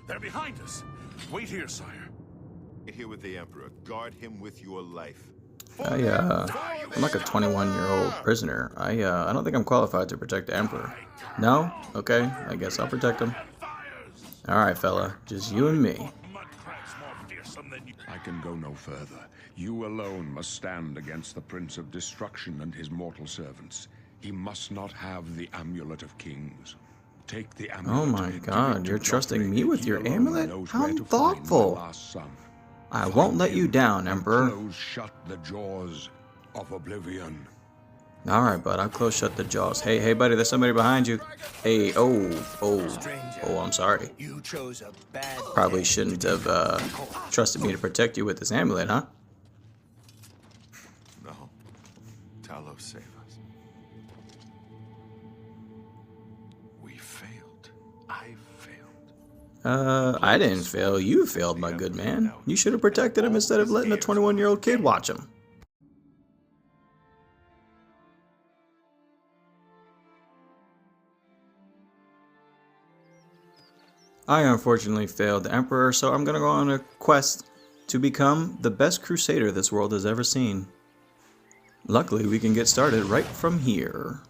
They're behind us. Wait here, sire. Here with the Emperor. Guard him with your life. I'm like a 21-year-old prisoner. I don't think I'm qualified to protect the Emperor. No? Okay, I guess I'll protect him. Alright, fella. Just you and me. I can go no further. You alone must stand against the Prince of Destruction and his mortal servants. He must not have the Amulet of Kings. Take the amulet. Oh my god, you're trusting me with your amulet? How thoughtful. I won't let you down, Emperor. Close shut the jaws of Oblivion. Alright, bud, I'll close shut the jaws. Hey, buddy, there's somebody behind you. Hey, oh, I'm sorry. You chose a bad Probably shouldn't have trusted me to protect you with this amulet, huh? No. Talos, save us. We failed. I failed. I didn't fail. You failed, my good man. You should have protected him instead of letting a 21-year-old kid watch him. I unfortunately failed the Emperor, so I'm gonna go on a quest to become the best crusader this world has ever seen. Luckily, we can get started right from here.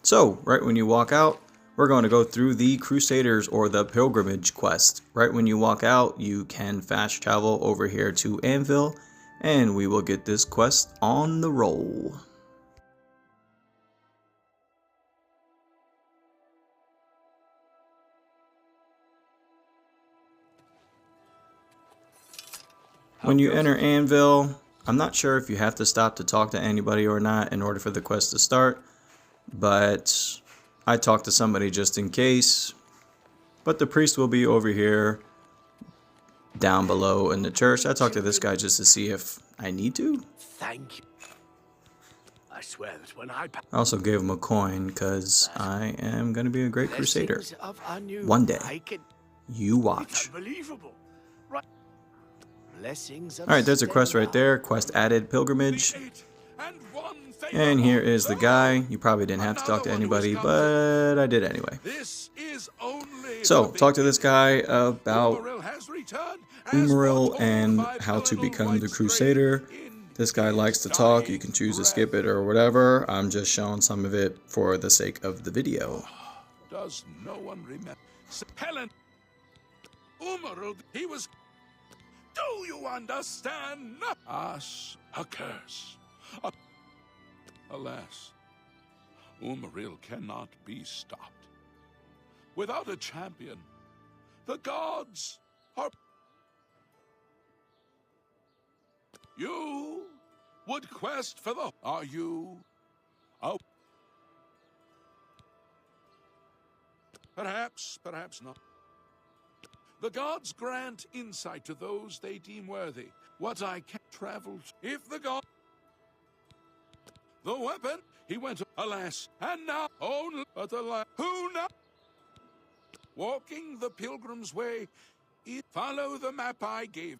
So, right when you walk out, we're going to go through the Crusaders or the Pilgrimage quest. Right when you walk out, you can fast travel over here to Anvil, and we will get this quest on the roll. When you enter Anvil, I'm not sure if you have to stop to talk to anybody or not in order for the quest to start, but I talked to somebody just in case. But the priest will be over here down below in the church. I talked to this guy just to see if I need to. Thank you. I swear that when I also gave him a coin because I am going to be a great crusader. One day. You watch. Unbelievable. Right. Alright, there's a quest right there. Quest added, Pilgrimage. And here is the guy. You probably didn't have to talk to anybody, but I did anyway. So, talk to this guy about Umaril and how to become the Crusader. This guy likes to talk. You can choose to skip it or whatever. I'm just showing some of it for the sake of the video. Does no one remember? Helen! Umaril, he was... Do you understand? Us, a curse. Alas, Umaril cannot be stopped. Without a champion, the gods are... You would quest for the... Are you... Oh. Perhaps not. The gods grant insight to those they deem worthy. What I can travel if the god... The weapon, he went, alas, and now only, but alas, who now? Walking the pilgrim's way, follow the map I gave.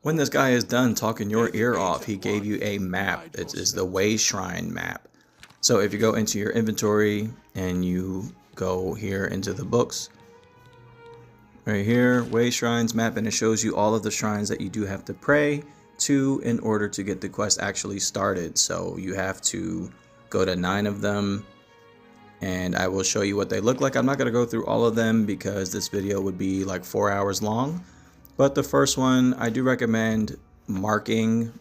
When this guy is done talking your ear off, he gave you a map. It is the Way Shrine map. So if you go into your inventory and you go here into the books, right here, Way Shrines map, and it shows you all of the shrines that you do have to pray to in order to get the quest actually started. So you have to go to 9 of them, and I will show you what they look like. I'm not going to go through all of them because this video would be like 4 hours long, but the first one, I do recommend marking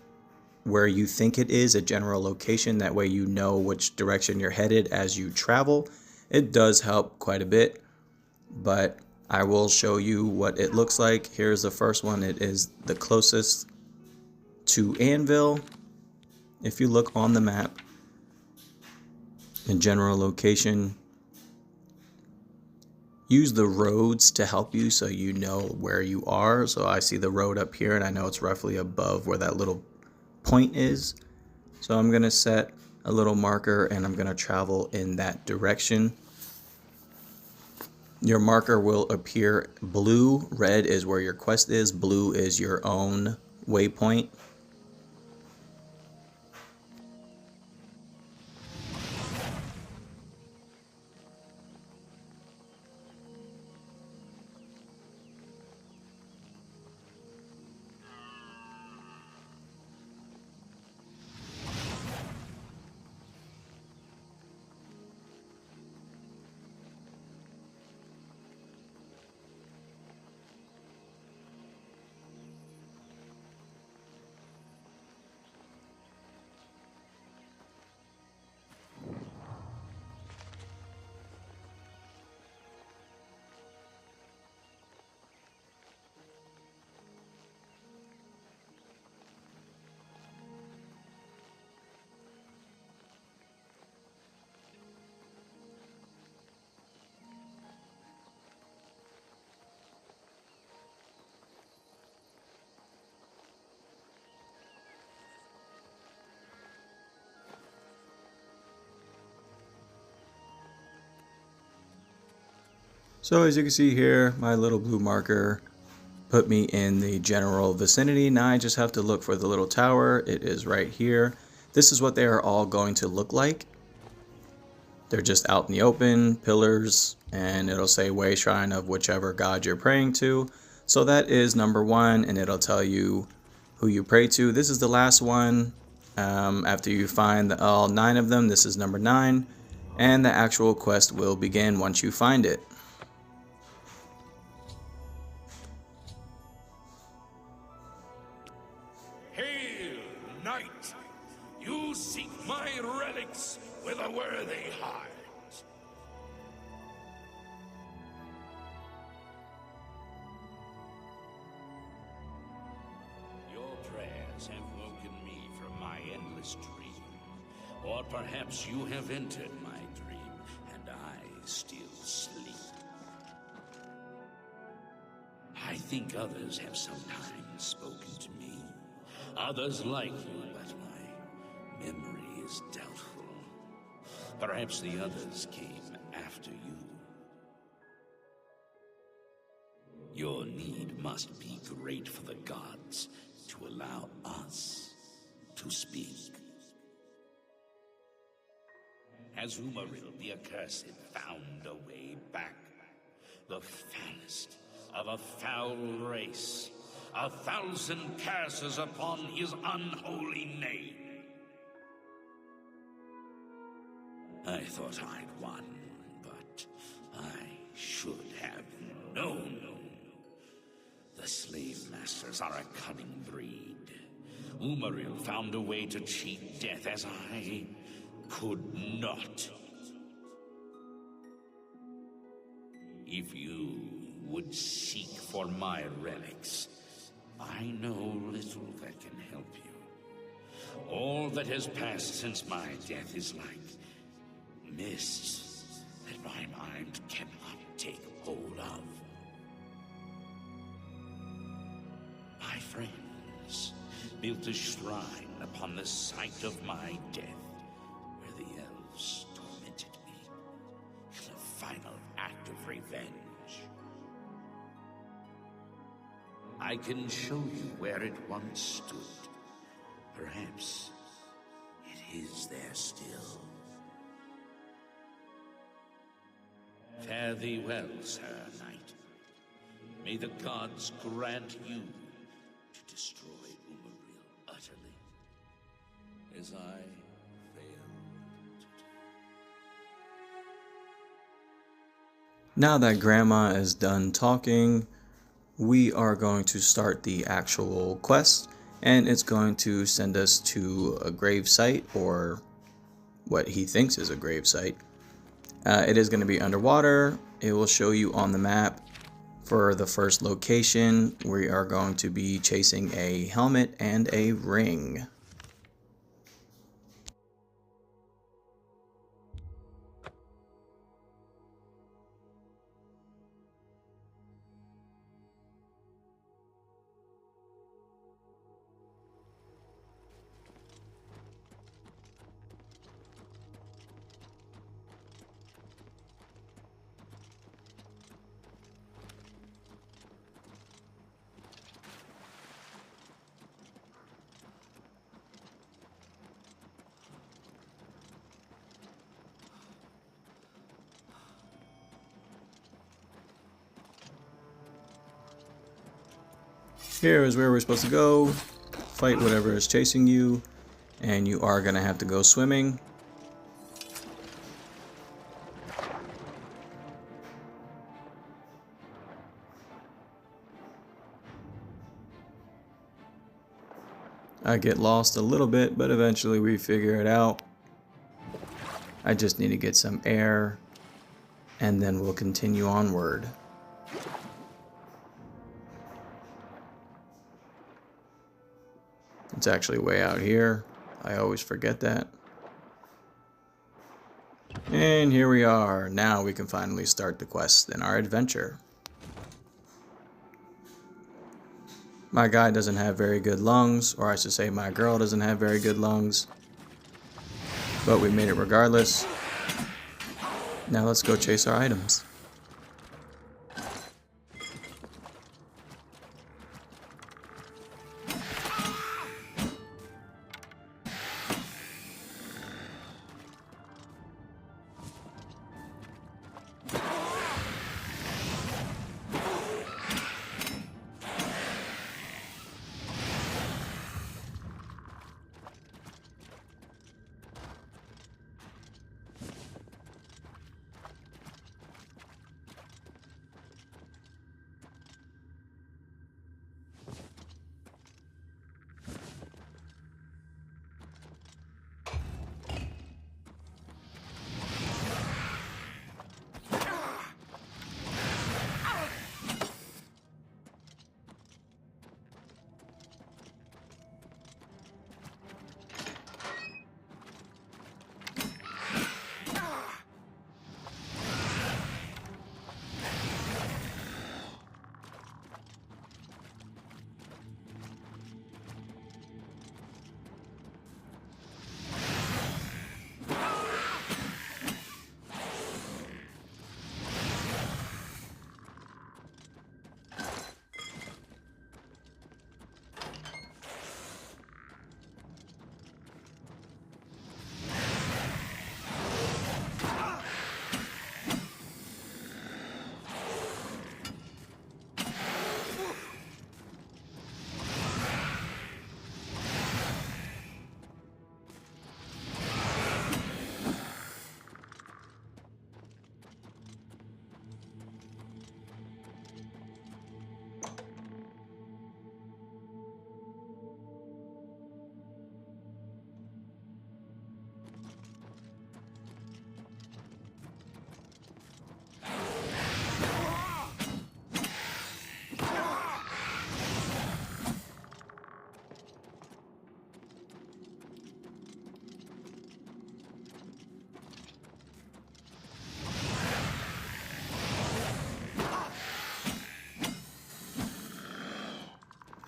where you think it is, a general location. That way you know which direction you're headed as you travel. It does help quite a bit, but I will show you what it looks like. Here's the first one. It is the closest to Anvil. If you look on the map in general location, use the roads to help you so you know where you are. So I see the road up here and I know it's roughly above where that little point is. So I'm going to set a little marker and I'm going to travel in that direction. Your marker will appear blue. Red is where your quest is. Blue is your own waypoint. So as you can see here, my little blue marker put me in the general vicinity. Now I just have to look for the little tower. It is right here. This is what they are all going to look like. They're just out in the open, pillars, and it'll say way shrine of whichever god you're praying to. So that is number 1, and it'll tell you who you pray to. This is the last one. After you find all 9 of them, this is number 9, and the actual quest will begin once you find it. Hail, knight! You seek my relics with a worthy heart. Your prayers have woken me from my endless dream. Or perhaps you have entered my dream, and I still sleep. I think others have sometimes spoken to me. Others like you, but my memory is doubtful. Perhaps the others came after you. Your need must be great for the gods to allow us to speak. Has Umaril the Accursed found a way back? The foulest of a foul race. 1,000 curses upon his unholy name. I thought I'd won, but I should have known. The slave masters are a cunning breed. Umaril found a way to cheat death as I could not. If you would seek for my relics, I know little that can help you. All that has passed since my death is like mists that my mind cannot take hold of. My friends built a shrine upon the site of my death, where the elves tormented me in a final act of revenge. I can show you where it once stood. Perhaps it is there still. Fare thee well, Sir Knight. May the gods grant you to destroy Umaril utterly, as I failed to do. Now that Grandma is done talking, we are going to start the actual quest, and it's going to send us to a grave site, or what he thinks is a grave site. It is going to be underwater. It will show you on the map. For the first location, we are going to be chasing a helmet and a ring. Here is where we're supposed to go, fight whatever is chasing you, and you are going to have to go swimming. I get lost a little bit, but eventually we figure it out. I just need to get some air, and then we'll continue onward. It's actually way out here. I always forget that. And here we are. Now we can finally start the quest in our adventure. My guy doesn't have very good lungs, or I should say my girl doesn't have very good lungs. But we made it regardless. Now let's go chase our items.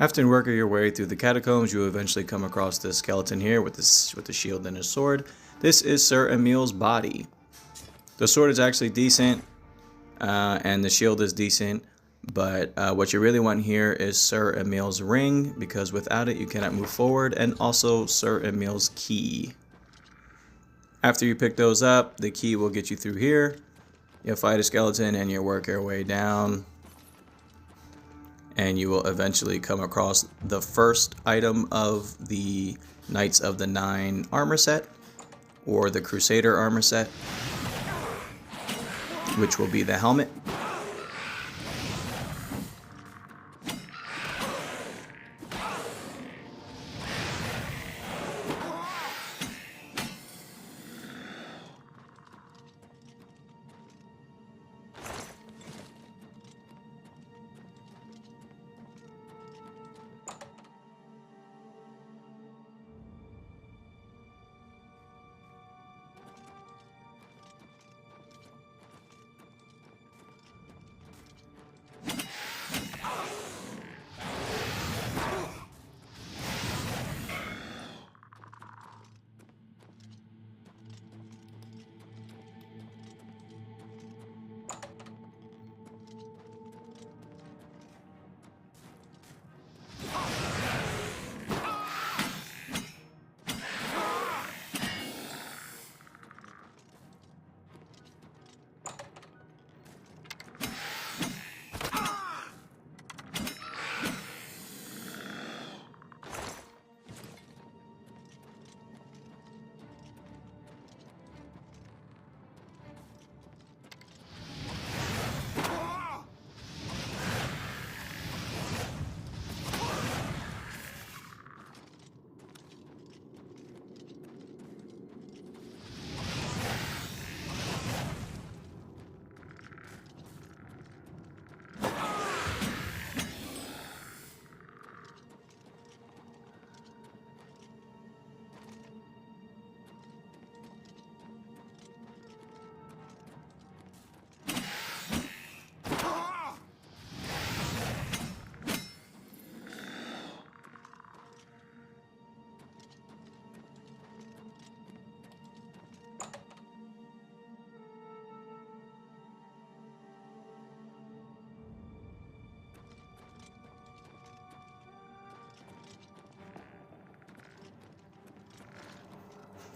After working your way through the catacombs, you eventually come across this skeleton here with the shield and his sword. This is Sir Emil's body. The sword is actually decent, and the shield is decent, but what you really want here is Sir Emil's ring, because without it you cannot move forward, and also Sir Emil's key. After you pick those up, the key will get you through here. You'll fight a skeleton and you'll work your way down, and you will eventually come across the first item of the Knights of the Nine armor set, or the Crusader armor set, which will be the helmet.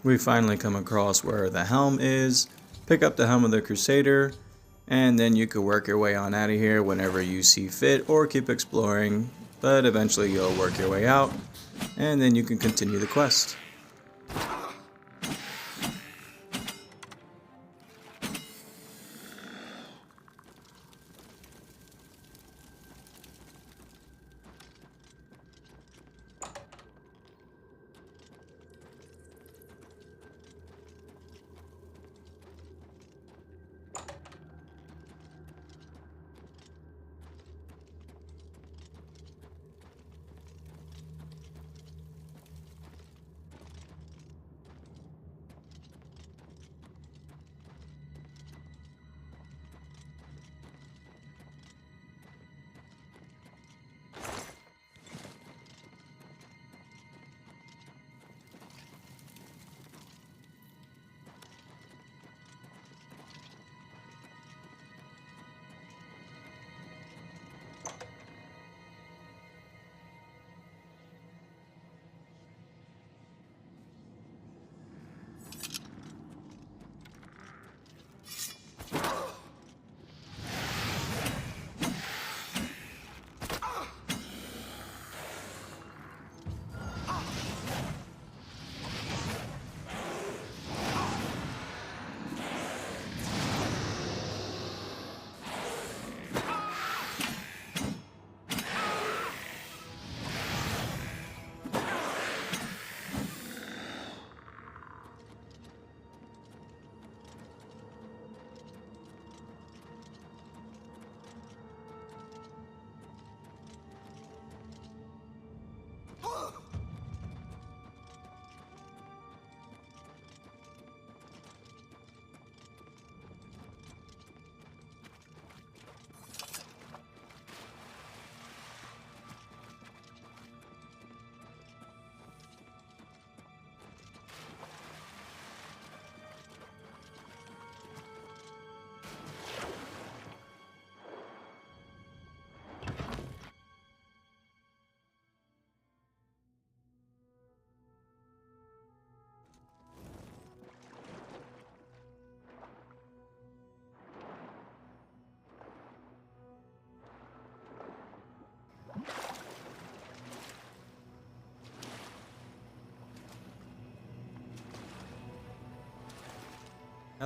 We finally come across where the helm is. Pick up the helm of the Crusader, and then you can work your way on out of here whenever you see fit, or keep exploring, but eventually you'll work your way out, and then you can continue the quest.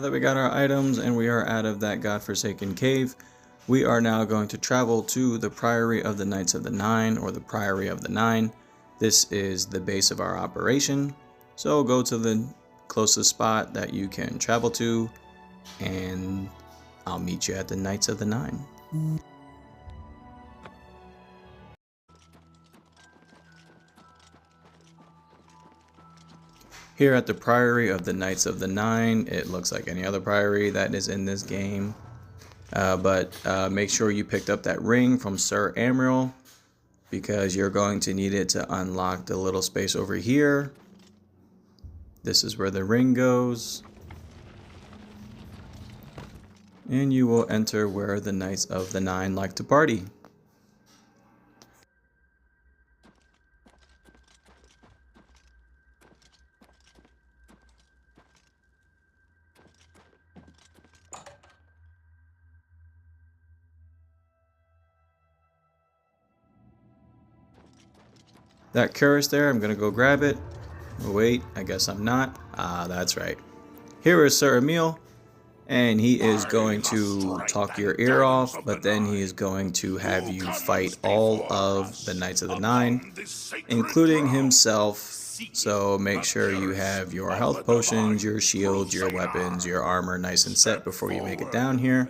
Now that we got our items and we are out of that godforsaken cave, we are now going to travel to the Priory of the Knights of the Nine, or the Priory of the Nine. This is the base of our operation. So go to the closest spot that you can travel to, and I'll meet you at the Knights of the Nine. Here at the Priory of the Knights of the Nine, it looks like any other priory that is in this game. But make sure you picked up that ring from Sir Amriel, because you're going to need it to unlock the little space over here. This is where the ring goes. And you will enter where the Knights of the Nine like to party. That cuirass there, I'm gonna go grab it. Wait, I guess I'm not. Ah, that's right. Here is Sir Emil, and he is going to talk your ear off, but then he is going to have you fight all of the Knights of the Nine, including himself. So make sure you have your health potions, your shields, your weapons, your armor nice and set before you make it down here,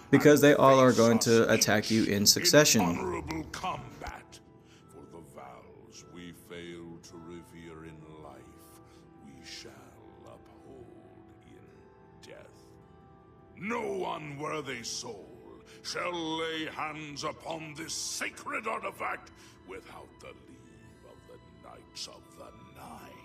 because they all are going to attack you in succession. No unworthy soul shall lay hands upon this sacred artifact without the leave of the Knights of the Nine.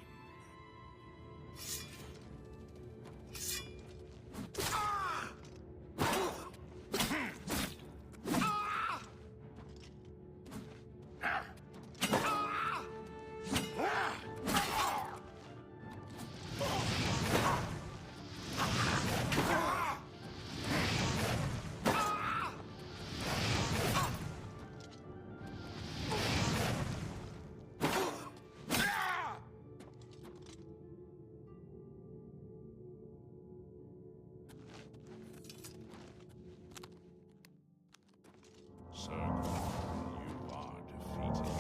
Sir, you are defeated.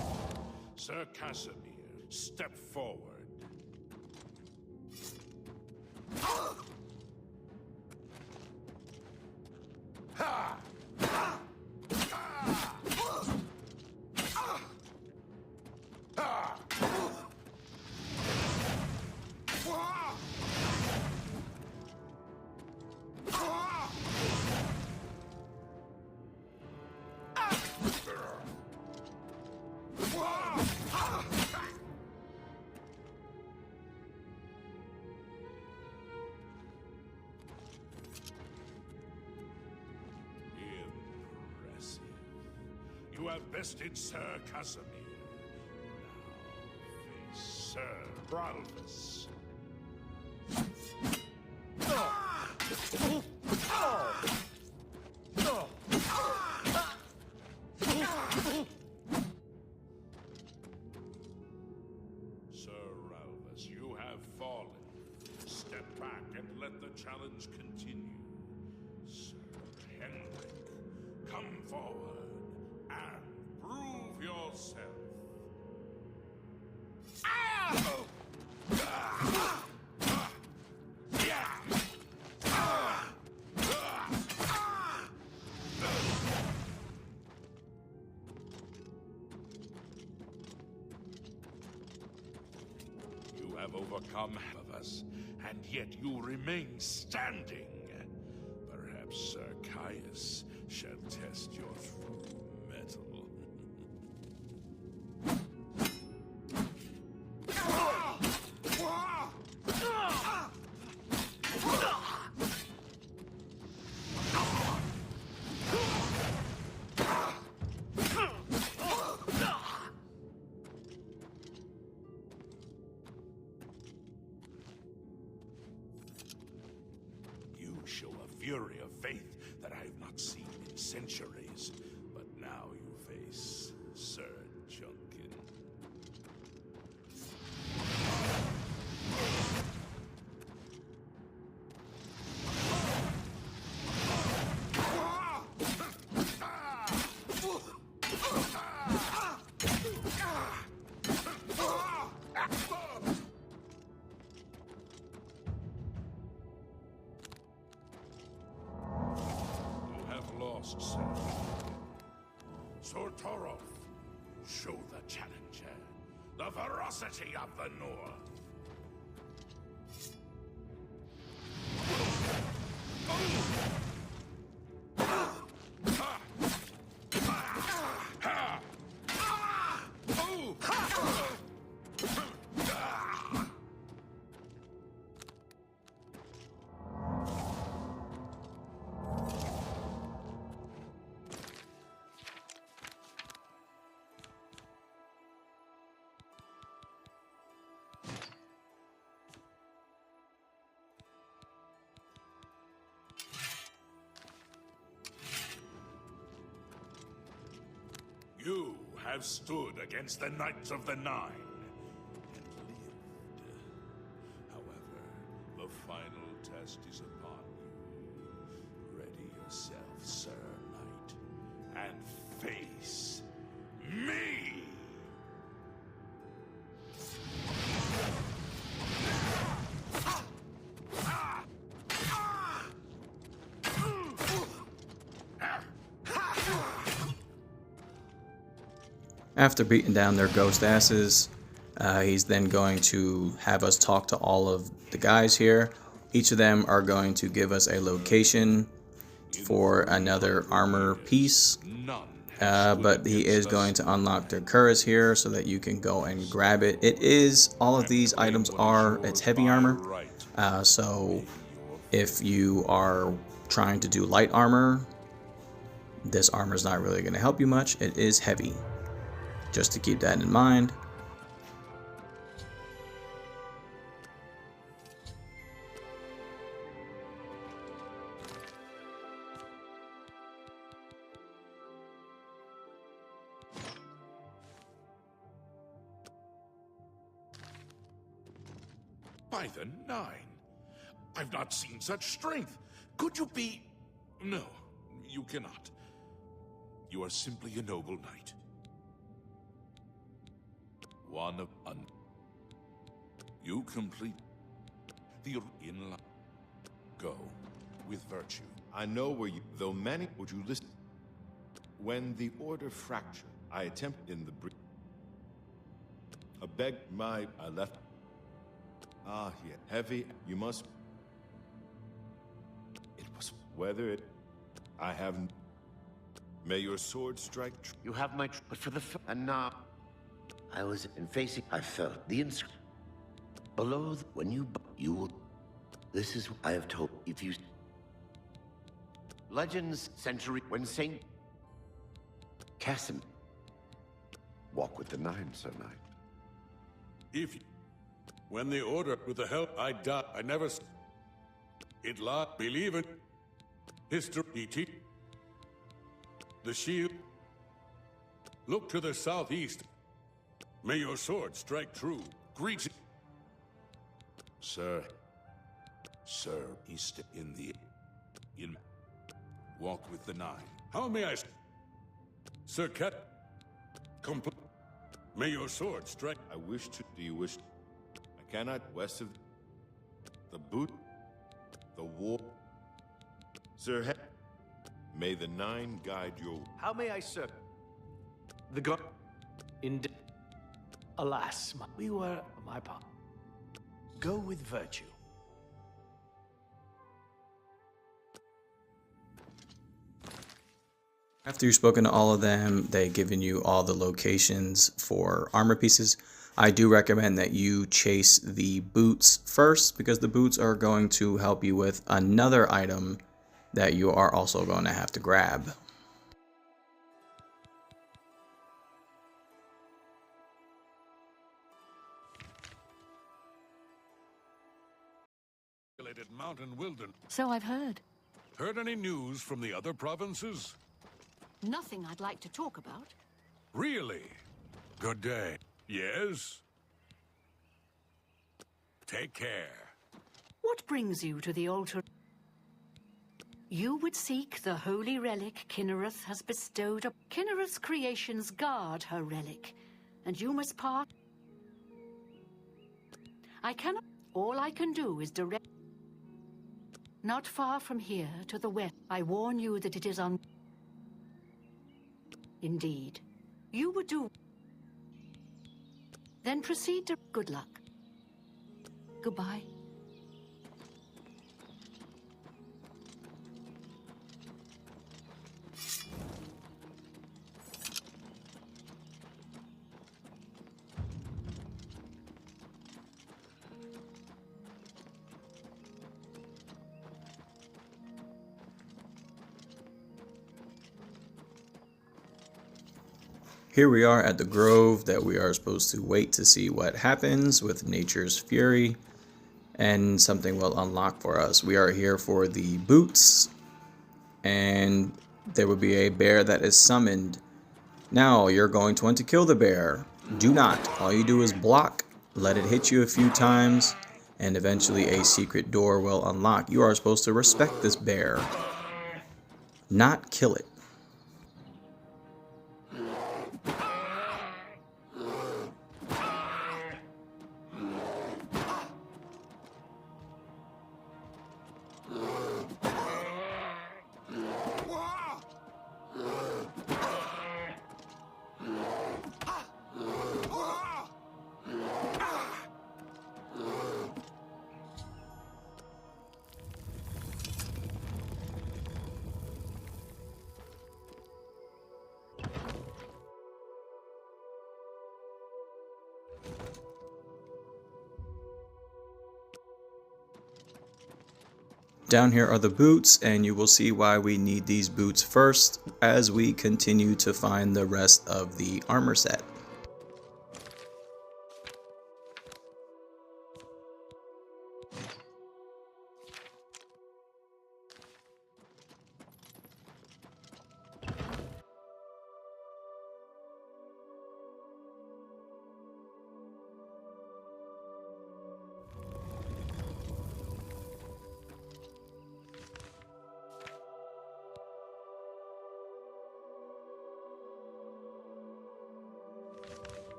Sir Casimir, step forward. You have bested Sir Casimir. Now face Sir Bralvus. Sir Ralvus, you have fallen. Step back and let the challenge continue. Sir Henrik, come forward. And prove yourself. You have overcome half of us, and yet you remain standing. Perhaps Sir Caius shall test your true metal. You show a fury of faith that I have not seen in centuries, but now you face Sir Junkin. must say. Sortorov, show the challenger the ferocity of the North. You have stood against the Knights of the Nine and lived. However, the final test is upon you. Ready yourself, Sir Knight, and face me! After beating down their ghost asses, he's then going to have us talk to all of the guys here. Each of them are going to give us a location for another armor piece, but he is going to unlock their courage here so that you can go and grab it. It is, all of these items are, it's heavy armor, so if you are trying to do light armor, this armor is not really going to help you much. It is heavy. Just to keep that in mind. By the Nine, I've not seen such strength. Could you be... No, you cannot. You are simply a noble knight. One of you complete the in line. Go with virtue. I know where you, though many, would you listen? When the order fractured, I attempted in the I begged I left. Ah, yeah, heavy, you must. It was whether it, I haven't. May your sword strike true. You have my but for the and now I was in facing. I felt the inscription below when you will. This is I have told. If you legends century when Saint Casim walk with the Nine, Sir Knight. If when the order with the help I died, I never it lied. Believe it. History. The shield. Look to the southeast. May your sword strike true. Greet, Sir. Sir, east in the walk with the Nine. How may I, Sir Cat? Complete. May your sword strike. I wish to. Do you wish? I cannot west of the boot. The war. Sir. May the Nine guide your. How may I serve? The god. Alas, we were my part. Go with virtue. After you've spoken to all of them, they've given you all the locations for armor pieces. I do recommend that you chase the boots first, because the boots are going to help you with another item that you are also going to have to grab. Mountain wilderness. So I've heard. Heard any news from the other provinces? Nothing I'd like to talk about. Really? Good day. Yes? Take care. What brings you to the altar? You would seek the holy relic Kinnereth has bestowed upon. Kinnereth's creations guard her relic, and you must part. I cannot. All I can do is direct. Not far from here, to the west. I warn you that it is Indeed. You would do... Then proceed to... Good luck. Goodbye. Here we are at the grove that we are supposed to wait to see what happens with nature's fury, and something will unlock for us. We are here for the boots, and there will be a bear that is summoned. Now you're going to want to kill the bear. Do not. All you do is block, let it hit you a few times, and eventually a secret door will unlock. You are supposed to respect this bear, not kill it. Down here are the boots, and you will see why we need these boots first as we continue to find the rest of the armor set.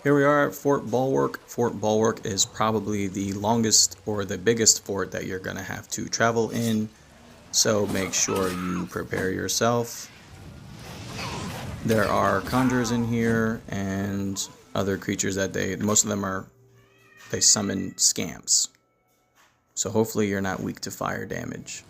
Here we are at Fort Bulwark. Fort Bulwark is probably the longest or the biggest fort that you're going to have to travel in, so make sure you prepare yourself. There are conjurers in here and other creatures that most of them they summon scamps. So hopefully you're not weak to fire damage.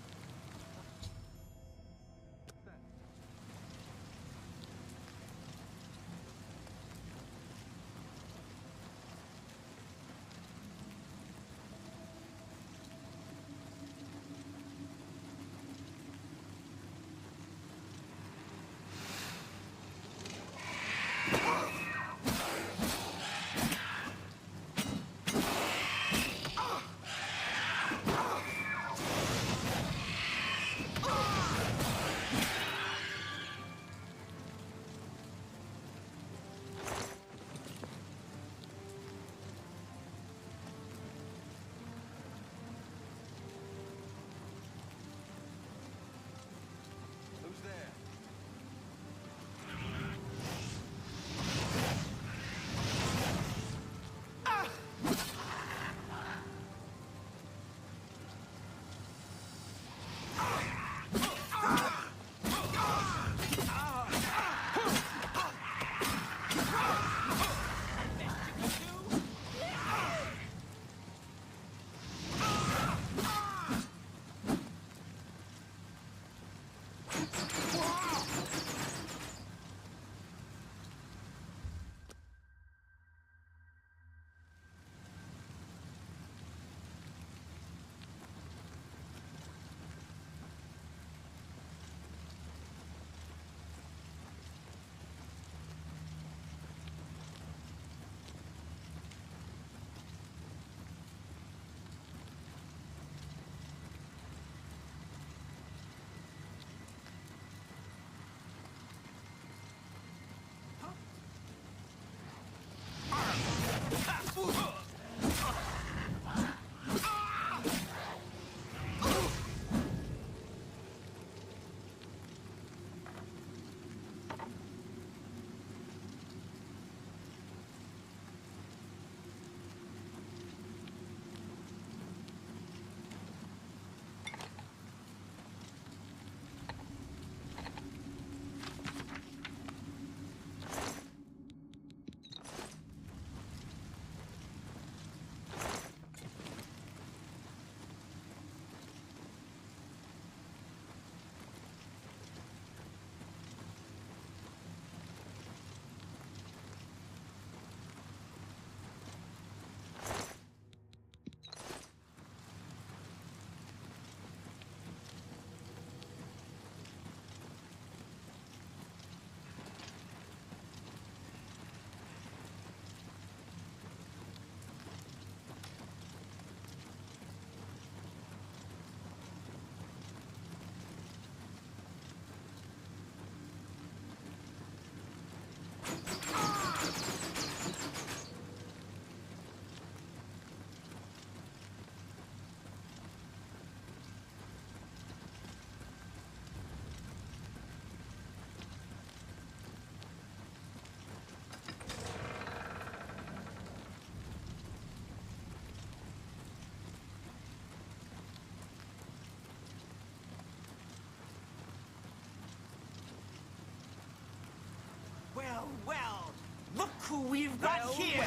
who we've got here!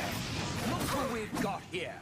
Look who we've got here!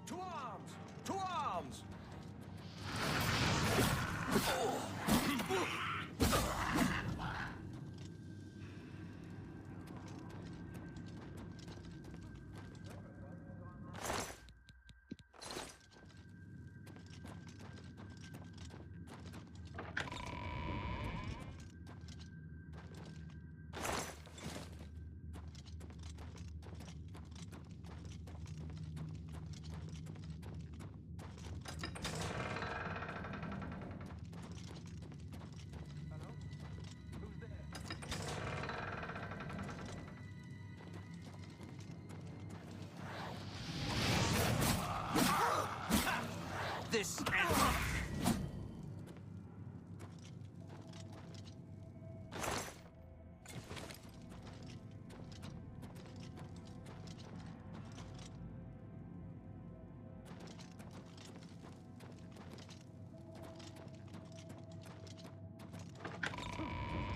To arms! To arms! This ends.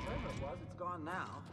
Wherever it was, it's gone now.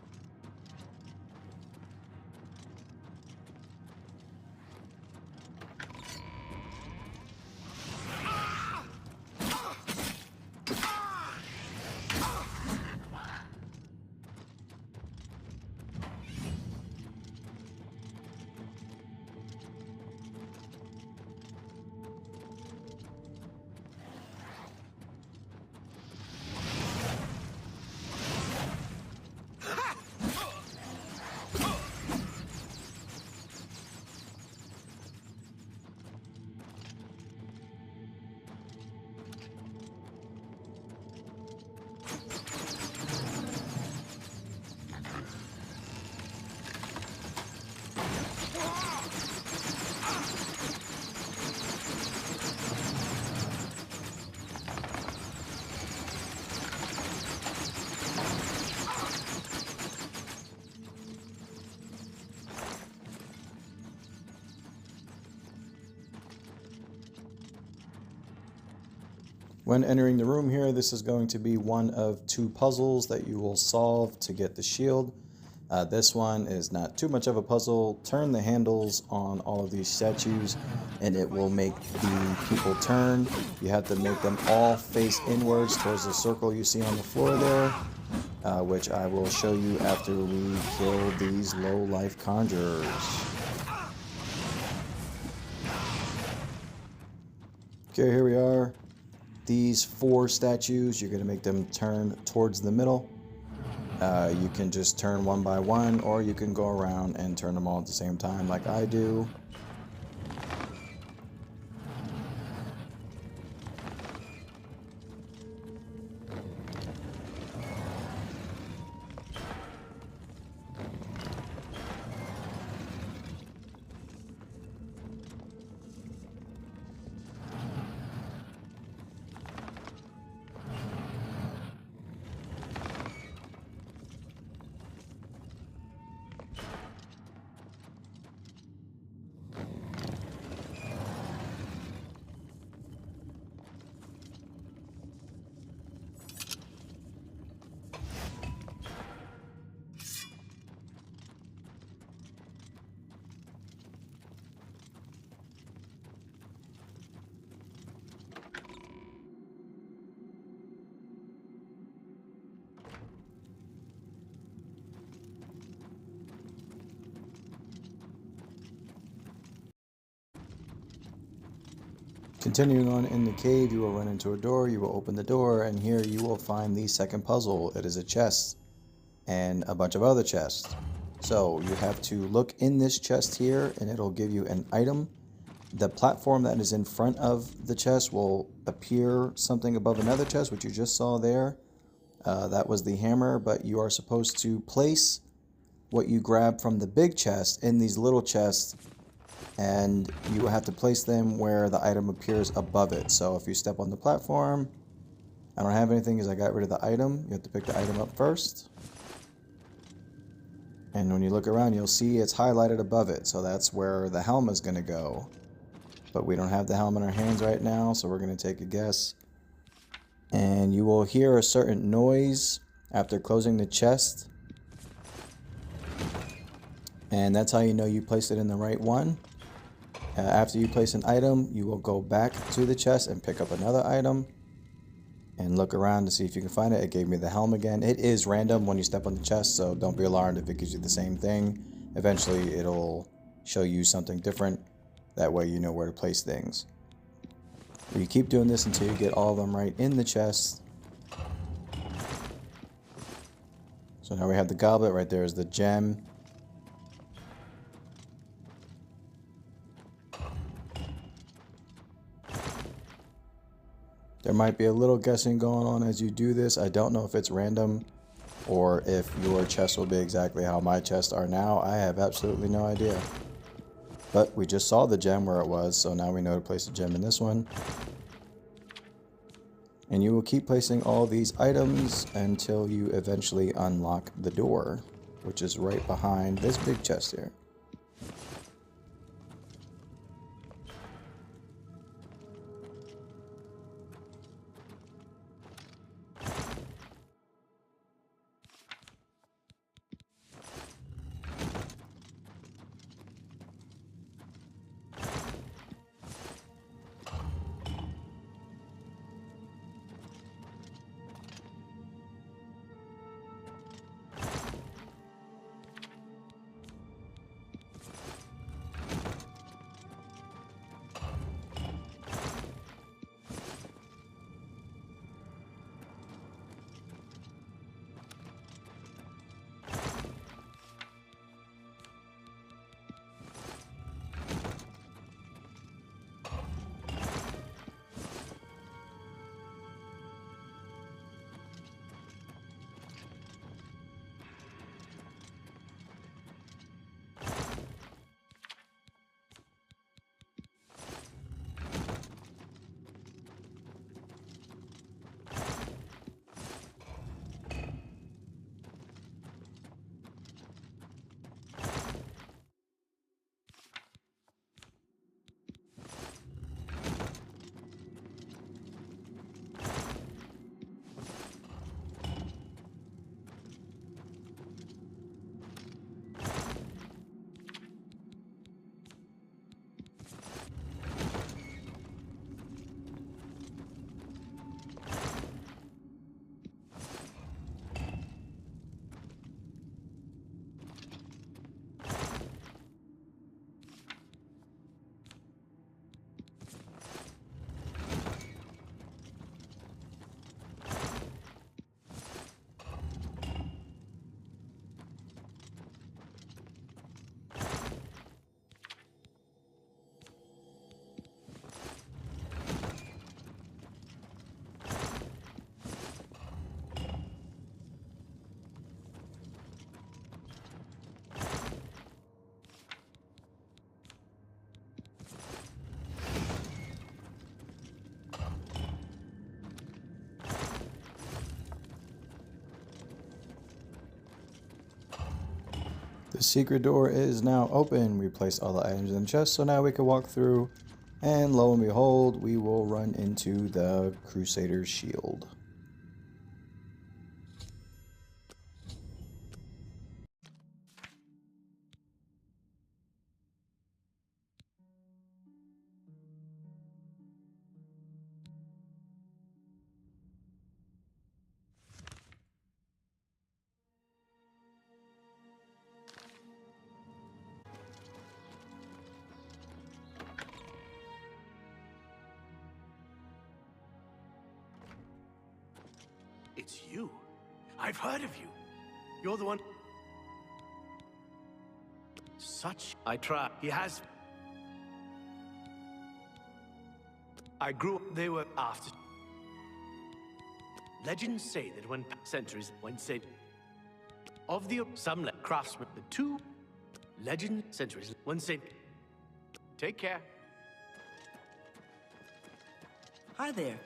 When entering the room here, this is going to be one of two puzzles that you will solve to get the shield. This one is not too much of a puzzle. Turn the handles on all of these statues and it will make the people turn. You have to make them all face inwards towards the circle you see on the floor there, which I will show you after we kill these low-life conjurers. Okay, here we are. These four statues, you're going to make them turn towards the middle. You can just turn one by one, or you can go around and turn them all at the same time like I do. Continuing on in the cave, you will run into a door. You will open the door, and here you will find the second puzzle. It is a chest and a bunch of other chests. So you have to look in this chest here, and it'll give you an item. The platform that is in front of the chest will appear something above another chest, which you just saw there. That was the hammer, but you are supposed to place what you grab from the big chest in these little chests, and you have to place them where the item appears above it. So if you step on the platform, I don't have anything because I got rid of the item. You have to pick the item up first. And when you look around, you'll see it's highlighted above it. So that's where the helm is going to go. But we don't have the helm in our hands right now, so we're going to take a guess. And you will hear a certain noise after closing the chest. And that's how you know you placed it in the right one. After you place an item, you will go back to the chest and pick up another item. And look around to see if you can find it. It gave me the helm again. It is random when you step on the chest, so don't be alarmed if it gives you the same thing. Eventually, it'll show you something different. That way you know where to place things. You keep doing this until you get all of them right in the chest. So now we have the goblet. Right there is the gem. There might be a little guessing going on as you do this. I don't know if it's random or if your chest will be exactly how my chests are now. I have absolutely no idea. But we just saw the gem where it was, so now we know to place a gem in this one. And you will keep placing all these items until you eventually unlock the door, which is right behind this big chest here. The secret door is now open. We placed all the items in the chest, so now we can walk through, and lo and behold, we will run into the Crusader's shield. It's you. I've heard of you. You're the one... Such... I try. He has... I grew up... They were after... Legends say that when centuries when said of the some craftsmen, the two legend centuries when said, take care. Hi there.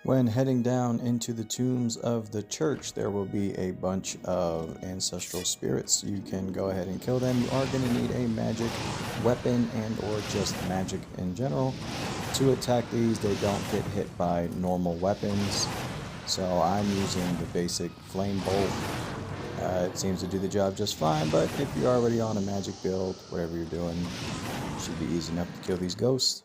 When heading down into the tombs of the church, there will be a bunch of ancestral spirits. You can go ahead and kill them. You are going to need a magic weapon and or just magic in general to attack these. They don't get hit by normal weapons, so I'm using the basic flame bolt. It seems to do the job just fine, but if you're already on a magic build, whatever you're doing, it should be easy enough to kill these ghosts.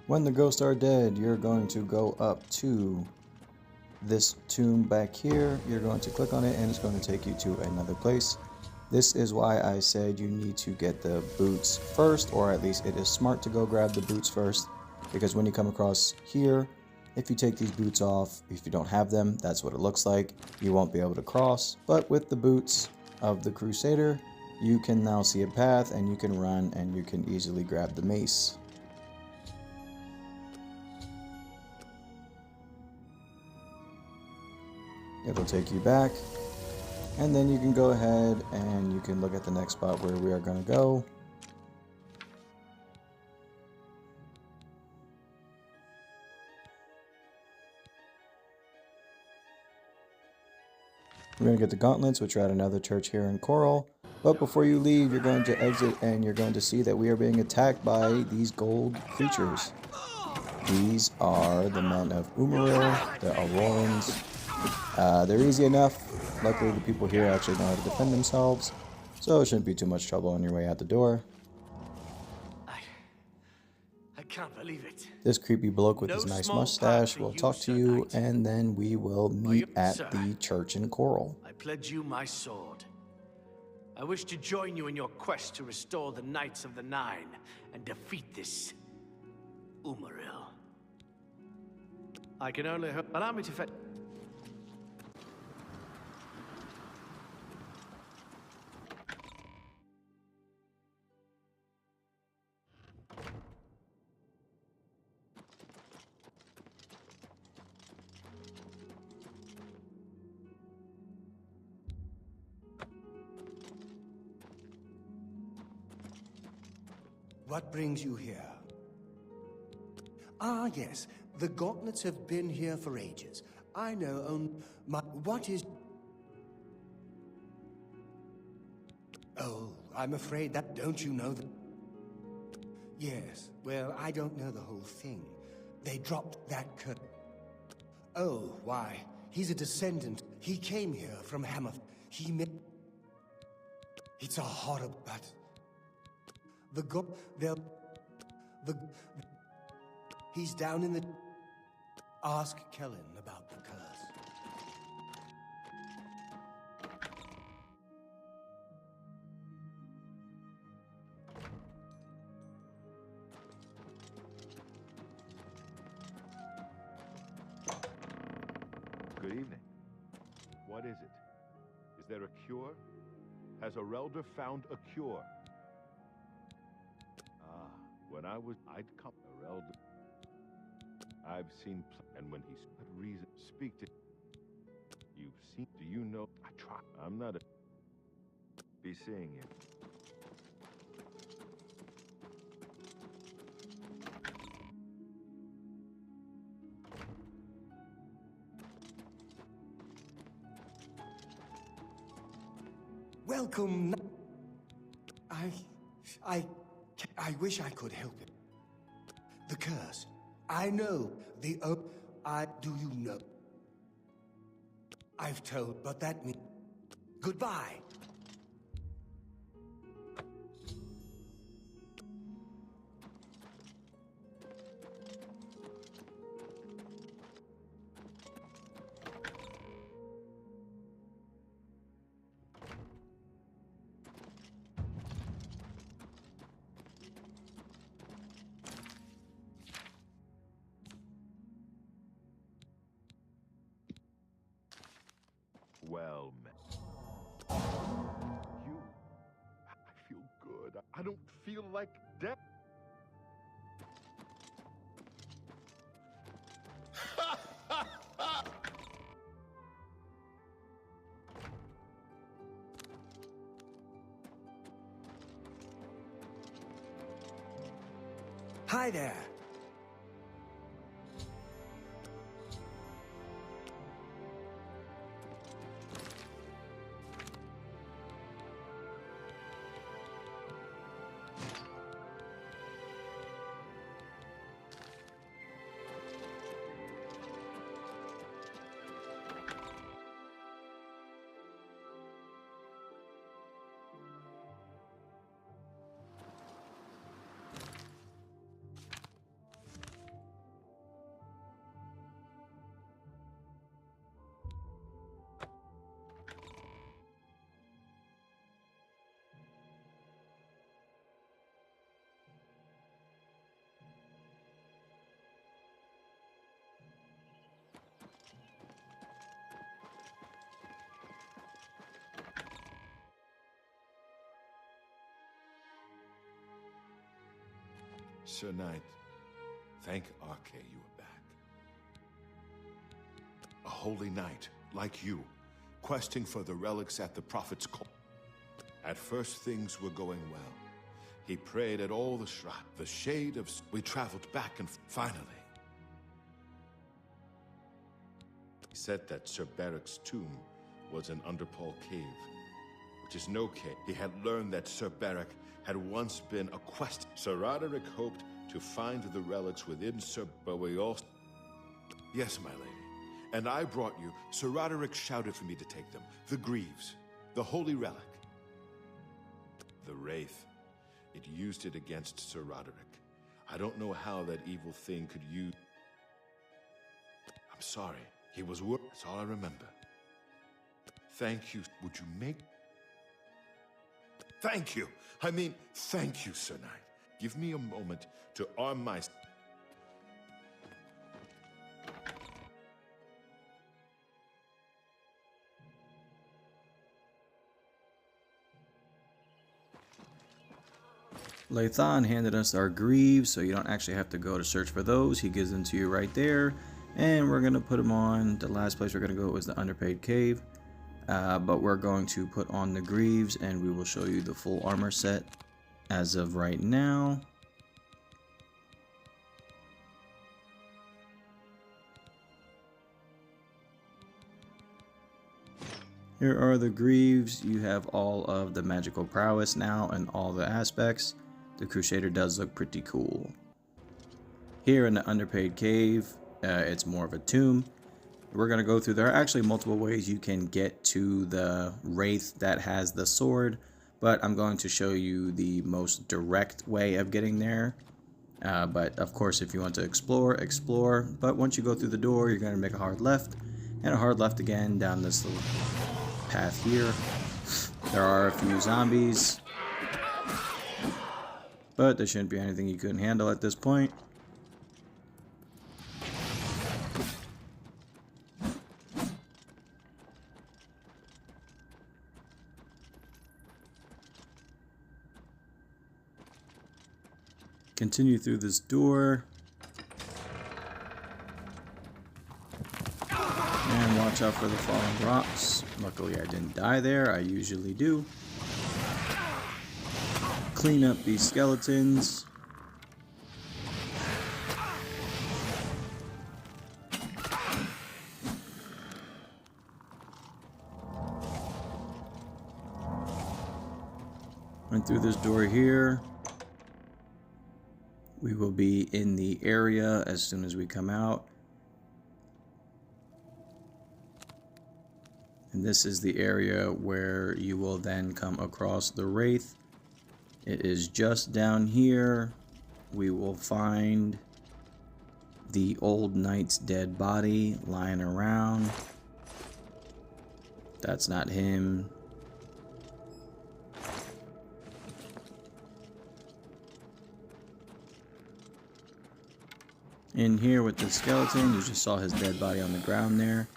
When the ghosts are dead, you're going to go up to this tomb back here. You're going to click on it and it's going to take you to another place. This is why I said you need to get the boots first, or at least it is smart to go grab the boots first, because when you come across here, if you take these boots off, if you don't have them, that's what it looks like. You won't be able to cross, but with the boots of the Crusader, you can now see a path and you can run and you can easily grab the mace. It'll take you back, and then you can go ahead and you can look at the next spot where we are going to go. We're going to get the gauntlets, which are at another church here in Coral. But before you leave, you're going to exit and you're going to see that we are being attacked by these gold creatures. These are the men of Umaril, the Aurorans. They're easy enough. Luckily, the people here actually know how to defend themselves, so it shouldn't be too much trouble on your way out the door. I can't believe it. This creepy bloke with his nice mustache will talk to you, and then we will meet at the church in Coral. I pledge you my sword. I wish to join you in your quest to restore the Knights of the Nine and defeat this Umaril. I can only hope. Allow me to fetch. What brings you here? Ah, yes. The gauntlets have been here for ages. I know only my... What is... Oh, I'm afraid that... Don't you know that... Yes, well, I don't know the whole thing. They dropped that curse. Oh, why? He's a descendant. He came here from Hammer. He met... It's a horrible... But... The god... They'll... The... He's down in the... Ask Kellen about the curse. Good evening. What is it? Is there a cure? Has Arelder found a cure? Ah, when I'd come. Arelder. I've seen, and when he's had reason, speak to. You've seen, do you know? I try. I'm not a. Be seeing you. Welcome. I wish I could help it. The curse. I know the do you know? I've told, but that means goodbye. Well met. You... I feel good. I don't feel like death. Hi there. Sir Knight, thank Arche you are back. A holy knight, like you, questing for the relics at the Prophet's call. At first things were going well. He prayed at all the shrines. The shade of... We traveled back and finally... He said that Sir Beric's tomb was an Underpole cave, which is no cave. He had learned that Sir Beric had once been a quest. Sir Roderick hoped to find the relics within Sir... But we all... Yes, my lady. And I brought you... Sir Roderick shouted for me to take them. The Greaves. The Holy Relic. The Wraith. It used it against Sir Roderick. I don't know how that evil thing could use... I'm sorry. He was That's all I remember. Thank you. Would you make... Thank you. I mean, thank you, Sir Knight. Give me a moment to arm my... Lathan handed us our Greaves, so you don't actually have to go to search for those. He gives them to you right there. And we're going to put them on. The last place we're going to go is the Underpaid Cave. But we're going to put on the Greaves, and we will show you the full armor set as of right now. Here are the Greaves. You have all of the magical prowess now and all the aspects. The Crusader does look pretty cool. Here in the Underpaid Cave, it's more of a tomb. We're going to go through, there are actually multiple ways you can get to the Wraith that has the sword, but I'm going to show you the most direct way of getting there. But of course, if you want to explore, explore. But once you go through the door, you're going to make a hard left, and a hard left again down this little path here. There are a few zombies, but there shouldn't be anything you couldn't handle at this point. Continue through this door. And watch out for the falling rocks. Luckily I didn't die there, I usually do. Clean up these skeletons. Went through this door here. We will be in the area as soon as we come out. And this is the area where you will then come across the Wraith. It is just down here. We will find the old knight's dead body lying around. That's not him. In here with the skeleton, you just saw his dead body on the ground there.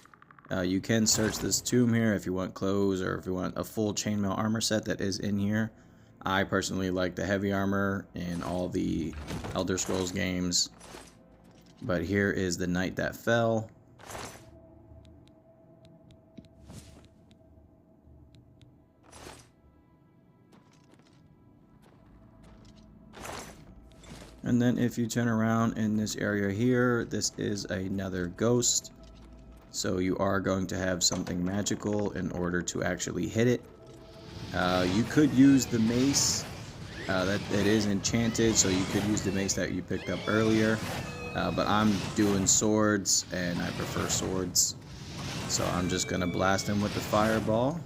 You can search this tomb here if you want clothes or if you want a full chainmail armor set that is in here. I personally like the heavy armor in all the Elder Scrolls games. But here is the knight that fell. And then if you turn around in this area here, this is another ghost. So you are going to have something magical in order to actually hit it. You could use the mace. That it is enchanted, so you could use the mace that you picked up earlier. But I'm doing swords, and I prefer swords. So I'm just going to blast him with the fireball.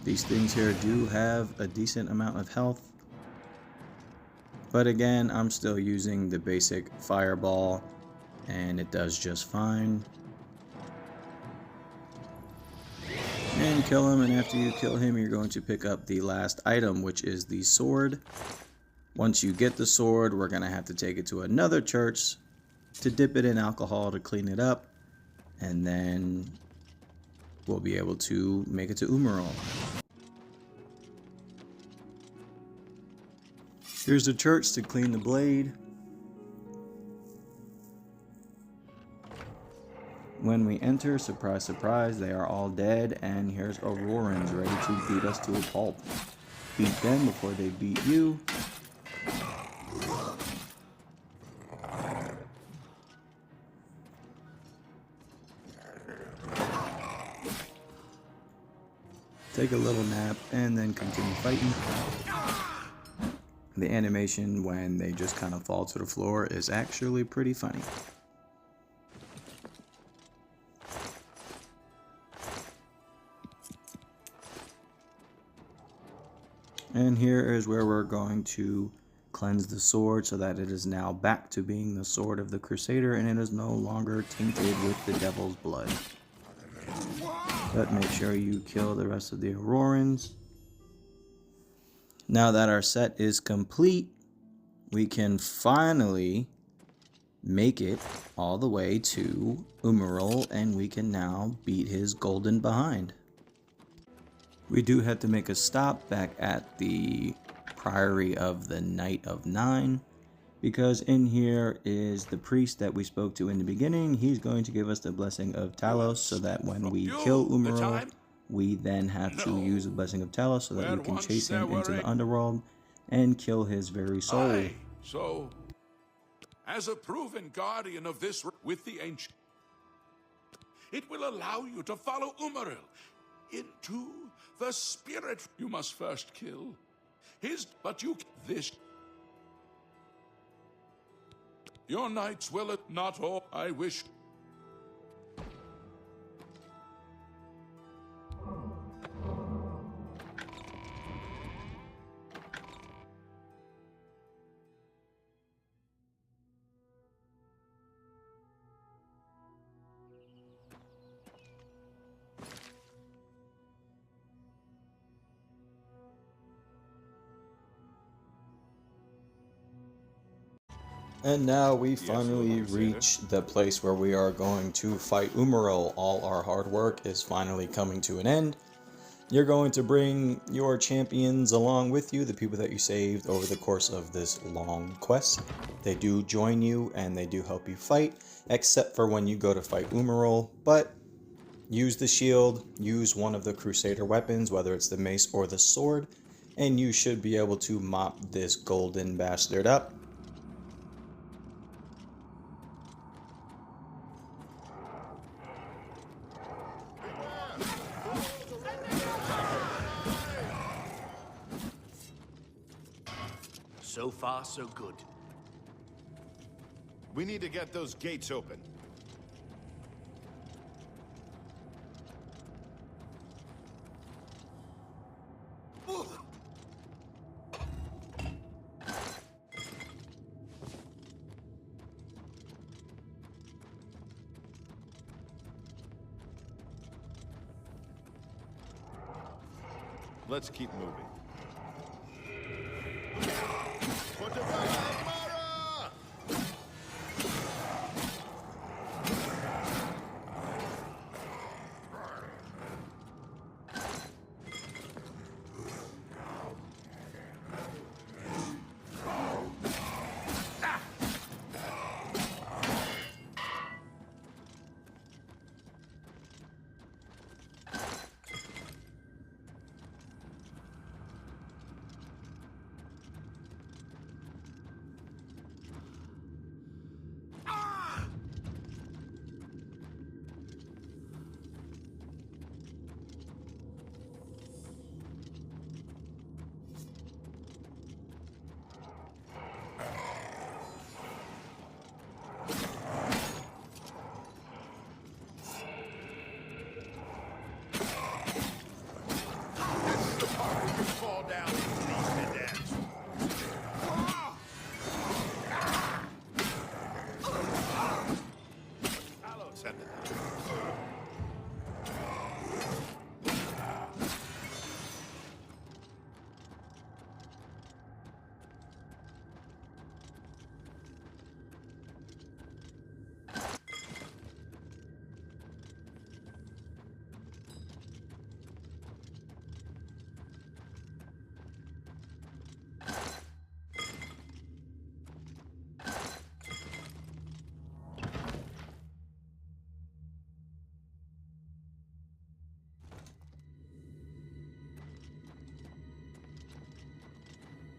These things here do have a decent amount of health. But again, I'm still using the basic fireball, and it does just fine. And kill him, and after you kill him, you're going to pick up the last item, which is the sword. Once you get the sword, we're going to have to take it to another church to dip it in alcohol to clean it up, and then we'll be able to make it to Umaril. Here's the church to clean the blade. When we enter, surprise, surprise, they are all dead, and here's Aurorans ready to beat us to a pulp. Beat them before they beat you. Take a little nap, and then continue fighting. The animation when they just kind of fall to the floor is actually pretty funny. And here is where we're going to cleanse the sword so that it is now back to being the sword of the Crusader and it is no longer tainted with the devil's blood. But make sure you kill the rest of the Aurorans. Now that our set is complete, we can finally make it all the way to Umaril, and we can now beat his golden behind. We do have to make a stop back at the Priory of the Knight of Nine, because in here is the priest that we spoke to in the beginning. He's going to give us the blessing of Talos so that when we kill Umaril, we then have to use the blessing of Talos so that we can chase him into the underworld and kill his very soul. So, as a proven guardian of this with the ancient, it will allow you to follow Umaril into the spirit. You must first kill his, but you this. Your knights will it not all. I wish. And now we finally reach the place where we are going to fight Umaril. All our hard work is finally coming to an end. You're going to bring your champions along with you, the people that you saved over the course of this long quest. They do join you and they do help you fight, except for when you go to fight Umaril, but use the shield, use one of the Crusader weapons, whether it's the mace or the sword, and you should be able to mop this golden bastard up. So far, so good. We need to get those gates open. Let's keep moving.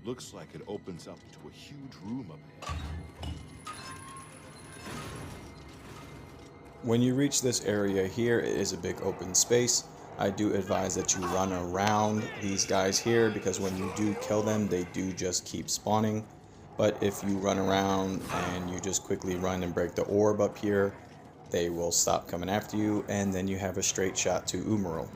Looks like it opens up to a huge room up ahead. When you reach this area here, it is a big open space. I do advise that you run around these guys here because when you do kill them, they do just keep spawning. But if you run around and you just quickly run and break the orb up here, they will stop coming after you, and then you have a straight shot to Umaril.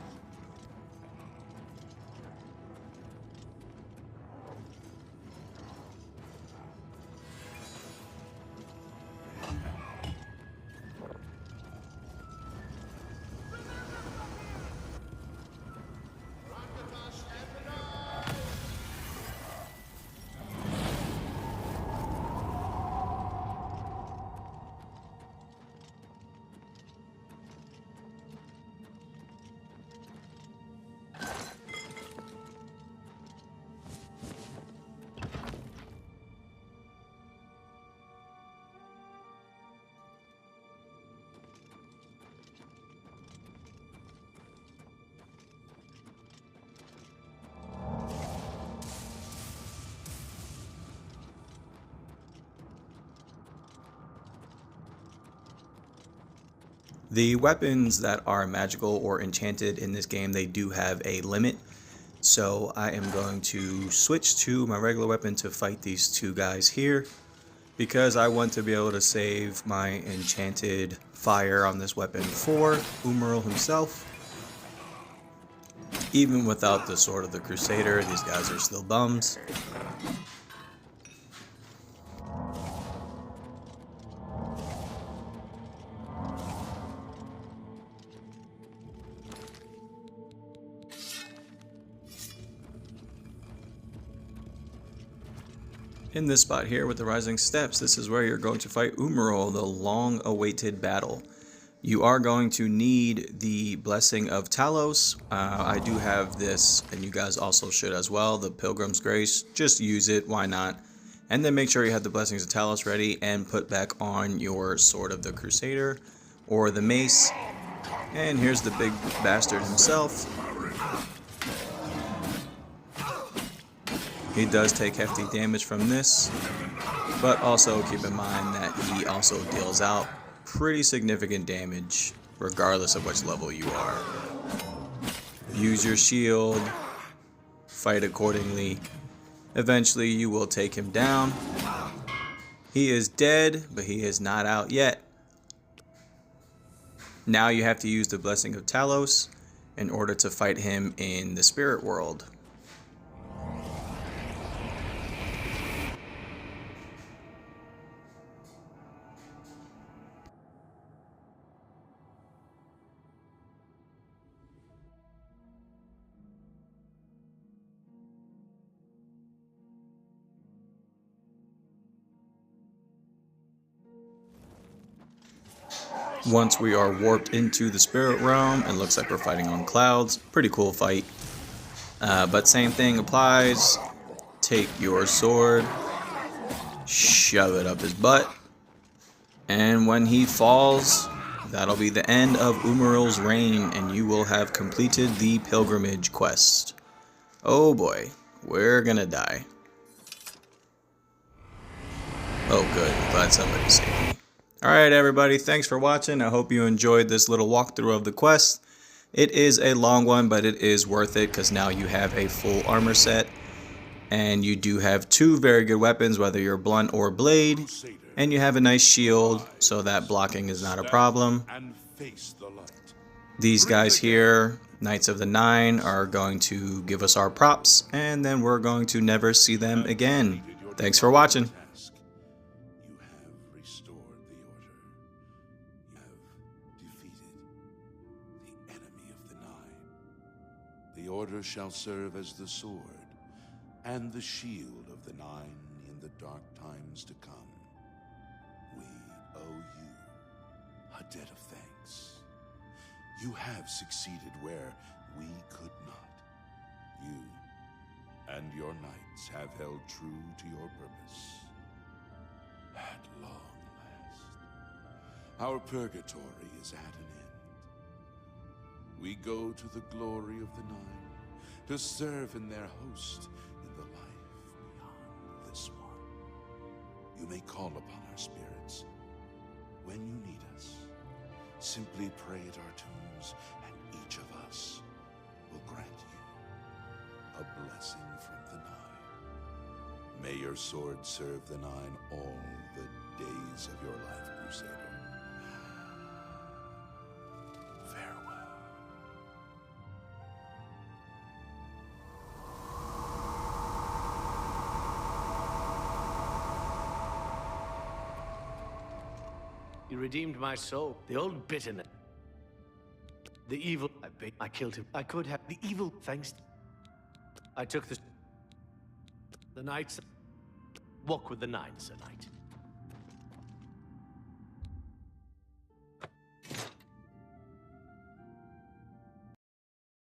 The weapons that are magical or enchanted in this game, they do have a limit. So I am going to switch to my regular weapon to fight these two guys here, because I want to be able to save my enchanted fire on this weapon for Umaril himself. Even without the Sword of the Crusader, these guys are still bums. In this spot here with the rising steps, this is where you're going to fight Umaril, the long-awaited battle. You are going to need the Blessing of Talos. I do have this, and you guys also should as well, the Pilgrim's Grace. Just use it, why not? And then make sure you have the Blessings of Talos ready and put back on your Sword of the Crusader or the Mace. And here's the big bastard himself. He does take hefty damage from this, but also keep in mind that he also deals out pretty significant damage regardless of which level you are. Use your shield, fight accordingly. Eventually you will take him down. He is dead, but he is not out yet. Now you have to use the Blessing of Talos in order to fight him in the spirit world. Once we are warped into the spirit realm, it looks like we're fighting on clouds. Pretty cool fight. But same thing applies. Take your sword, shove it up his butt, and when he falls, that'll be the end of Umaril's reign, and you will have completed the pilgrimage quest. Oh boy, we're gonna die. Oh good, I'm glad somebody saved me. Alright everybody, thanks for watching. I hope you enjoyed this little walkthrough of the quest. It is a long one, but it is worth it because now you have a full armor set. And you do have two very good weapons, whether you're blunt or blade. And you have a nice shield, so that blocking is not a problem. These guys here, Knights of the Nine, are going to give us our props. And then we're going to never see them again. Thanks for watching. The Order shall serve as the sword and the shield of the Nine in the dark times to come. We owe you a debt of thanks. You have succeeded where we could not. You and your knights have held true to your purpose. At long last, our purgatory is at an end. We go to the glory of the Nine to serve in their host in the life beyond this one. You may call upon our spirits when you need us. Simply pray at our tombs, and each of us will grant you a blessing from the Nine. May your sword serve the Nine all the days of your life, Crusader. You redeemed my soul. The old bitterness. The evil. I killed him. I could have. The evil. Thanks. I took the knights. Walk with the Nine, Sir Knight.